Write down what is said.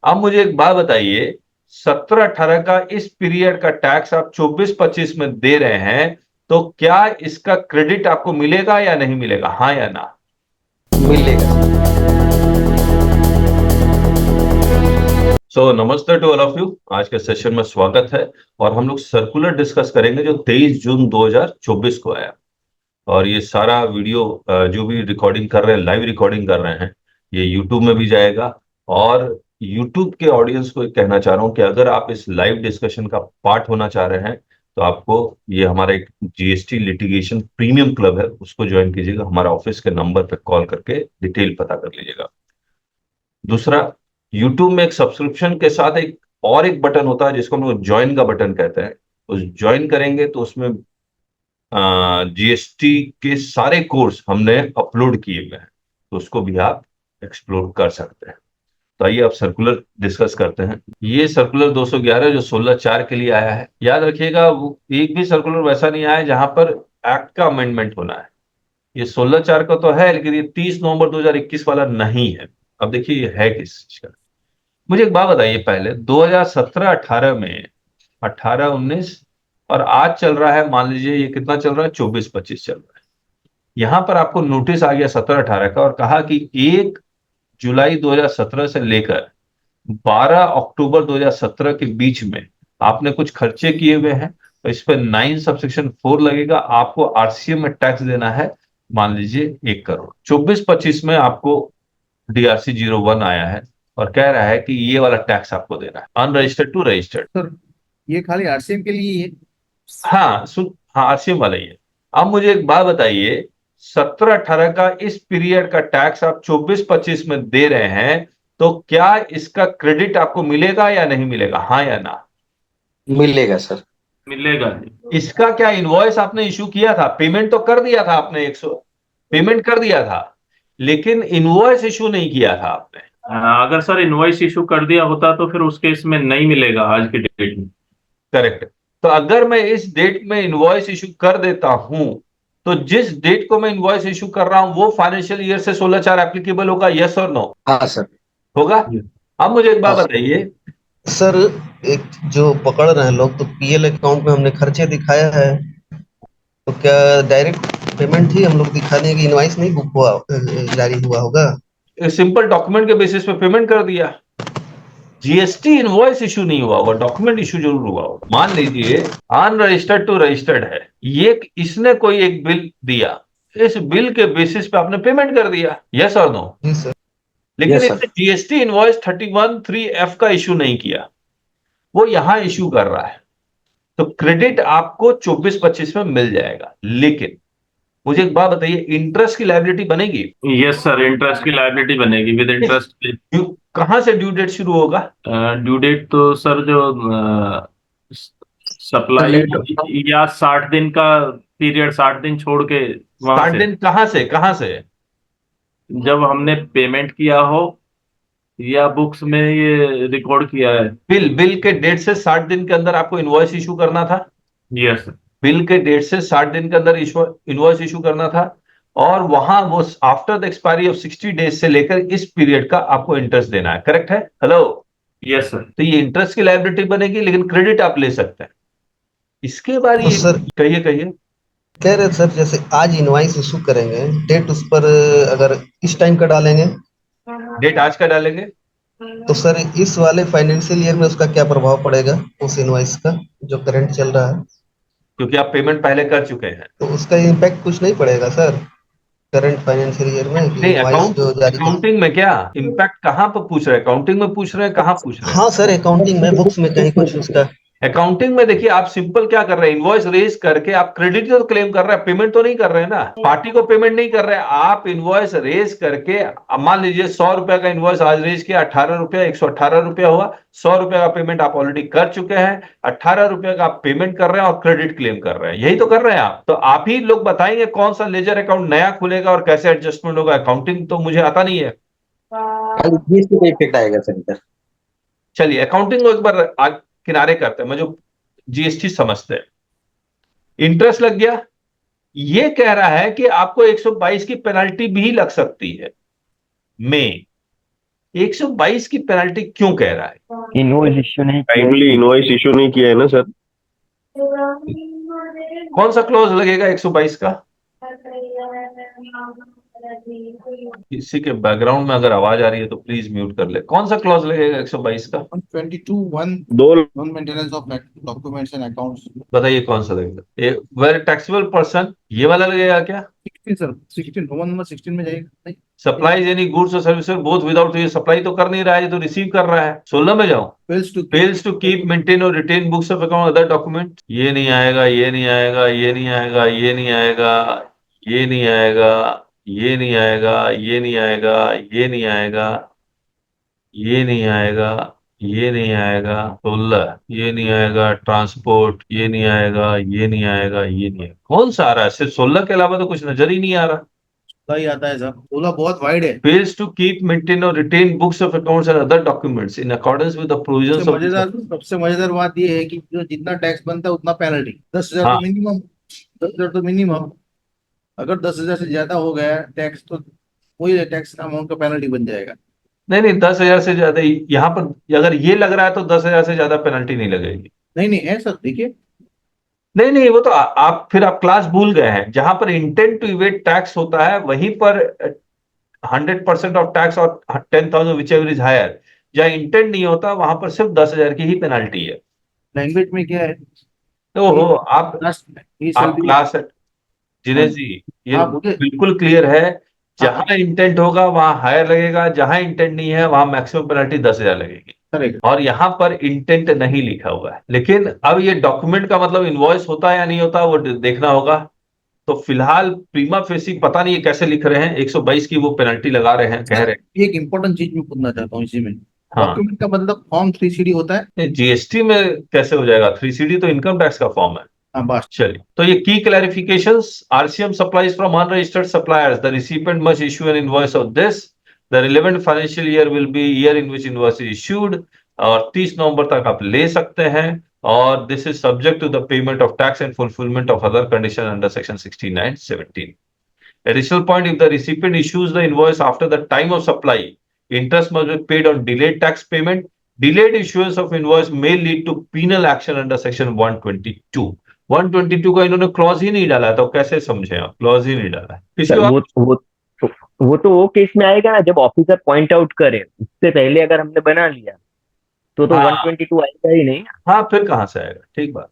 अब मुझे एक बात बताइए, 17-18 का इस पीरियड का टैक्स आप 24-25 में दे रहे हैं, तो क्या इसका क्रेडिट आपको मिलेगा या नहीं मिलेगा, हाँ या ना? मिलेगा सर। नमस्ते टू ऑल ऑफ यू। आज के सेशन में स्वागत है। और हम लोग सर्कुलर डिस्कस करेंगे जो 23 जून 2024 को आया। और ये सारा वीडियो जो भी रिकॉर्डिंग कर रहे हैं, लाइव रिकॉर्डिंग कर रहे हैं, ये यूट्यूब में भी जाएगा। और यूट्यूब के ऑडियंस को एक कहना चाह रहा हूं कि अगर आप इस लाइव डिस्कशन का पार्ट होना चाह रहे हैं, तो आपको ये हमारा एक जीएसटी लिटिगेशन प्रीमियम क्लब है, उसको ज्वाइन कीजिएगा। हमारा ऑफिस के नंबर पर कॉल करके डिटेल पता कर लीजिएगा। दूसरा, यूट्यूब में एक सब्सक्रिप्शन के साथ एक बटन होता है जिसको हम लोग ज्वाइन का बटन कहते हैं। उस ज्वाइन करेंगे तो उसमें जीएसटी के सारे कोर्स हमने अपलोड किए हुए हैं, तो उसको भी आप एक्सप्लोर कर सकते हैं। तो आइए अब सर्कुलर डिस्कस करते हैं। ये सर्कुलर 211 जो 16/4 के लिए आया है, याद रखिएगा वो एक भी सर्कुलर वैसा नहीं आया है जहां पर एक्ट का अमेंडमेंट होना है। ये 16/4 का तो है, लेकिन ये 30 नवंबर 2021 वाला नहीं है। अब देखिए ये है किस चीज का। मुझे एक बात बताइए, पहले 2017-18 में 18-19 और आज चल रहा है, मान लीजिए ये कितना चल रहा है, 24-25 चल रहा है। यहां पर आपको नोटिस आ गया 17-18 का, और कहा कि 1 जुलाई 2017 से लेकर 12 अक्टूबर 2017 के बीच में आपने कुछ खर्चे किए हुए हैं, तो इस पर 9 सबसेक्शन 4 लगेगा। आपको आरसीएम में टैक्स देना है, मान लीजिए 1 करोड़। 24-25 में आपको DRC 01 आया है और कह रहा है कि ये वाला टैक्स आपको देना है, अनरजिस्टर्ड टू रजिस्टर्ड। सर, ये खाली आरसीएम के लिए ही है। हाँ, आरसीएम वाला ही है। अब मुझे एक बात बताइए, 17-18 का इस पीरियड का टैक्स आप 24-25 में दे रहे हैं, तो क्या इसका क्रेडिट आपको मिलेगा या नहीं मिलेगा, हाँ या ना? मिलेगा सर। मिलेगा। इसका क्या इनवॉइस आपने इशू किया था? पेमेंट तो कर दिया था आपने, 100 पेमेंट कर दिया था, लेकिन इनवॉइस इशू नहीं किया था आपने। अगर सर इनवॉइस इशू कर दिया होता तो फिर उस केस में नहीं मिलेगा आज की डेट में। करेक्ट। तो अगर मैं इस डेट में इनवॉइस इशू कर देता हूं, तो जिस डेट को मैं इनवॉइस इशू कर रहा हूं वो फाइनेंशियल ईयर से 16/4 एप्लीकेबल होगा, यस और नो? हाँ सर। होगा। अब मुझे एक हाँ बात सर। बताइए। सर, एक जो पकड़ रहे हैं लोग, तो पीएल अकाउंट में हमने खर्चे दिखाया है, तो क्या डायरेक्ट पेमेंट ही हम लोग दिखा दें कि इनवाइस नहीं बुक हुआ, जारी हुआ होगा? सिंपल डॉक्यूमेंट के बेसिस पे पेमेंट कर दिया। जीएसटी इनवॉइस इशू नहीं हुआ होगा, डॉक्यूमेंट इशू जरूर हुआ होगा। मान लीजिए अनरजिस्टर्ड टू रजिस्टर्ड है, ये इसने कोई एक बिल दिया, इस बिल के बेसिस पे आपने पेमेंट कर दिया, यस और नो? जी सर। लेकिन यस सर। इसने जीएसटी इनवॉइस 31(3)(f) का इशू नहीं किया, वो यहां इशू कर रहा है। तो क्रेडिट आपको 24-25 में मिल जाएगा। लेकिन मुझे एक बात बताइए, इंटरेस्ट की लायबिलिटी बनेगी? यस सर, इंटरेस्ट की लायबिलिटी बनेगी विद इंटरेस्ट। कहां से ड्यू डेट शुरू होगा? ड्यू डेट तो सर जो सर सप्लाई लेट। या 60 दिन का पीरियड, 60 दिन छोड़ के वहां 60 से दिन कहां से? जब हमने पेमेंट किया हो या बुक्स में ये रिकॉर्ड किया है। बिल के डेट से 60 दिन के अंदर आपको इनवॉइस इशू करना था। यस। बिल के डेट से 60 दिन के अंदर इनवॉइस इशू करना था। और वहां वो after the expiry of 60 days से लेकर इस पीरियड का आपको इंटरेस्ट देना है, करेक्ट है? हेलो। Yes sir. तो ये इंटरेस्ट की लायबिलिटी बनेगी, लेकिन क्रेडिट आप ले सकते हैं। इसके बाद तो ये सर, कहिए कहिए। कह रहे सर, जैसे आज इनवाइस इशू करेंगे, डेट उस पर अगर इस टाइम का डालेंगे, डेट आज का डालेंगे। तो सर इस वाले फाइनेंशियल ईयर में उसका क्या प्रभाव पड़ेगा, उस इनवाइस का जो करंट चल रहा है? क्योंकि आप पेमेंट पहले कर चुके हैं। तो उसका इम्पैक्ट कुछ नहीं पड़ेगा सर करंट फाइनेंशियल ईयर में, कि नहीं, इनवाइस जो जारी कर? अकाउंटिंग में क्या इम्पैक्ट, कहां पर पूछ रहे हैं? अकाउंटिंग में पूछ रहे हैं, कहां पूछ रहे हैं? हाँ सर, अकाउंटिंग में बुक्स में कहीं कुछ उसका। अकाउंटिंग में देखिए, आप सिंपल क्या कर रहे हैं, इनवॉइस रेज करके आप क्रेडिट तो क्लेम कर रहे हैं, पेमेंट तो नहीं कर रहे हैं ना, पार्टी को पेमेंट नहीं कर रहे हैं आप। इनवॉइस रेज करके, अब मान लीजिए 100 रुपए का इनवॉइस आज रेज किया, 18 रुपया, 118 रुपया हुआ। 100 रुपए का पेमेंट आप ऑलरेडी कर चुके हैं, 18 रुपये का आप पेमेंट कर रहे हैं और क्रेडिट क्लेम कर रहे हैं, यही तो कर रहे हैं आप। तो आप ही लोग बताएंगे कौन सा लेजर अकाउंट नया खुलेगा और कैसे एडजस्टमेंट होगा। अकाउंटिंग तो मुझे आता नहीं है। खाली जीएसटी का इफेक्ट आएगा सर इधर। चलिए अकाउंटिंग को एक बार किनारे करते हैं, मैं जो जीएसटी समझते हैं। इंटरेस्ट लग गया, ये कह रहा है कि आपको 122 की पेनल्टी भी लग सकती है में। 122 की पेनल्टी क्यों कह रहा है? इनवॉइस इश्यू नहीं किया टाइमली इनवॉइस इशू नहीं किया है ना सर। कौन सा क्लॉज लगेगा 122 का? किसी के बैकग्राउंड में अगर आवाज आ रही है तो प्लीज म्यूट कर ले। कौन सा क्लॉज लगेगा 122 का? 122(1) दो non maintenance of documents and accounts. बताइए कौन सा लगेगा? वेर टैक्सेबल पर्सन, ये वाला लगेगा क्या? 16 सर, 16 रोमन नंबर 16 में जाएगा। नहीं, सप्लाईज एनी गुड्स और सर्विसेज बोथ विदाउट, ये सप्लाई तो कर नहीं रहा है, ये तो रिसीव कर रहा है। 16 में जाऊं, फेल्स टू कीप मेंटेन और retain books of account other document, ये नहीं आएगा, ये नहीं आएगा, ये नहीं आएगा, ये नहीं आएगा, ये नहीं आएगा, ये नहीं आएगा, ये नहीं आएगा, ये नहीं आएगा, ये नहीं आएगा, ये नहीं आएगा। 16 ये नहीं आएगा, ट्रांसपोर्ट ये नहीं आएगा, ये नहीं आएगा, ये नहीं आएगा। कौन सा आ रहा है? सिर्फ 16 के अलावा तो कुछ नजर ही नहीं आ रहा। सही आता है सर, 16 बहुत वाइड है। fails to keep, maintain or retain books of accounts and other documents in accordance with the provisions of सबसे मजेदार बात ये है कि जो जितना टैक्स बनता है उतना पेनल्टी। 10,000 हाँ। तो मिनिमम, 10,000 तो मिनिमम। अगर 10,000 से ज्यादा हो गया टैक्स तो वही टैक्स अमाउंट का पेनल्टी बन जाएगा। नहीं 10,000 से ज्यादा यहाँ पर अगर ये लग रहा है तो 10,000 से ज्यादा पेनल्टी नहीं लगेगी। नहीं है सर, देखिए। नहीं वो तो आप फिर आप क्लास भूल गए हैं। जहां पर इंटेंट टू इवेट टैक्स होता है वहीं पर 100% ऑफ टैक्स और 10,000 विच एवर इज हायर। जहां इंटेंट नहीं होता वहां पर सिर्फ 10,000 की ही पेनल्टी है। लैंग्वेज में क्या है? तो आप क्लास जिनेश जी, ये बिल्कुल क्लियर है। जहां इंटेंट होगा वहां हायर लगेगा, जहां इंटेंट नहीं है वहां मैक्सिमम पेनल्टी 10,000 लगेगी। और यहाँ पर इंटेंट नहीं लिखा हुआ है। लेकिन अब ये डॉक्यूमेंट का मतलब इनवॉइस होता है या नहीं होता वो देखना होगा। तो फिलहाल प्रीमा फेसी पता नहीं कैसे लिख रहे हैं, 122 की वो पेनल्टी लगा रहे हैं, कह रहे हैं। एक इंपॉर्टेंट चीज मैं पूछना चाहता हूँ इसी में। हाँ। डॉक्यूमेंट का मतलब फॉर्म 3CD होता है। जीएसटी में कैसे हो जाएगा? 3CD तो इनकम टैक्स का फॉर्म है। बस चलिए, तो ये की clarifications, RCM supplies from unregistered suppliers, the recipient must issue an invoice of this, the relevant financial year will be year in which invoice is issued, और 30 नवंबर तक आप ले सकते हैं। और this is subject to the payment of tax and fulfilment of other condition under section 69, 17। Additional point, if the recipient issues the invoice after the time of supply, interest must be paid on delayed tax payment. Delayed issuance of invoice may lead to penal action under section 122. 122 का इन्होंने clause ही नहीं डाला, तो कैसे समझे आप? Clause ही नहीं डाला है। वो तो वो केस में आएगा ना जब ऑफिसर पॉइंट आउट करे। उससे पहले अगर हमने बना लिया तो 122 आएगा ही नहीं। हाँ, फिर कहां से आएगा? ठीक बात।